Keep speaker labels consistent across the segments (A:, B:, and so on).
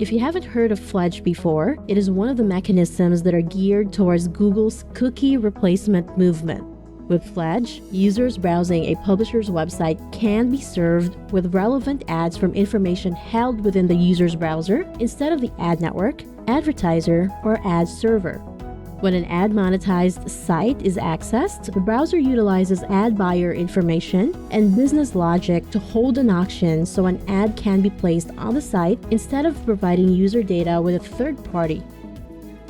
A: If you haven't heard of FLEDGE before, it is one of the mechanisms that are geared towards Google's cookie replacement movement. With FLEDGE, users browsing a publisher's website can be served with relevant ads from information held within the user's browser instead of the ad network, advertiser, or ad server. When an ad-monetized site is accessed, the browser utilizes ad buyer information and business logic to hold an auction so an ad can be placed on the site instead of providing user data with a third party.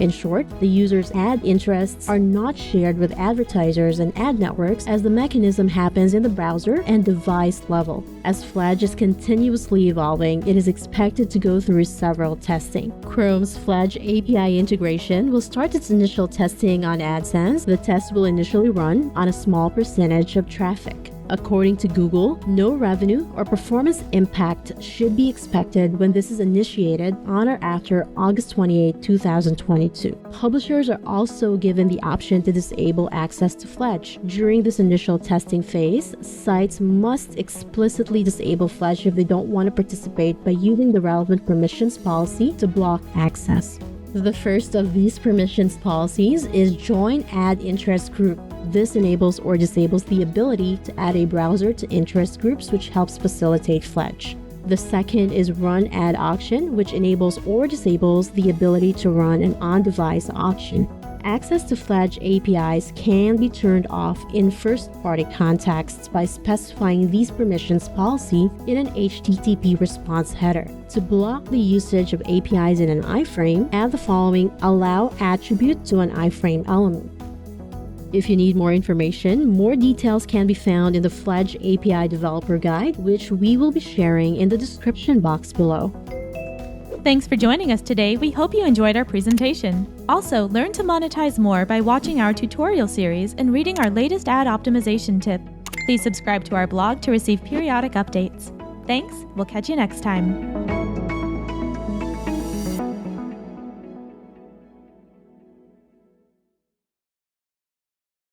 A: In short, the user's ad interests are not shared with advertisers and ad networks as the mechanism happens in the browser and device level. As FLEDGE is continuously evolving, it is expected to go through several testing. Chrome's FLEDGE API integration will start its initial testing on AdSense. The test will initially run on a small percentage of traffic. According to Google, no revenue or performance impact should be expected when this is initiated on or after August 28, 2022. Publishers are also given the option to disable access to FLEDGE. During this initial testing phase, sites must explicitly disable FLEDGE if they don't want to participate by using the relevant permissions policy to block access. The first of these permissions policies is Join Ad Interest Group. This enables or disables the ability to add a browser to interest groups, which helps facilitate FLEDGE. The second is Run Ad Auction, which enables or disables the ability to run an on-device auction. Access to FLEDGE APIs can be turned off in first-party contexts by specifying these permissions policy in an HTTP response header. To block the usage of APIs in an iframe, add the following allow attribute to an iframe element. If you need more information, more details can be found in the FLEDGE API Developer Guide, which we will be sharing in the description box below.
B: Thanks for joining us today. We hope you enjoyed our presentation. Also, learn to monetize more by watching our tutorial series and reading our latest ad optimization tip. Please subscribe to our blog to receive periodic updates. Thanks, we'll catch you next time.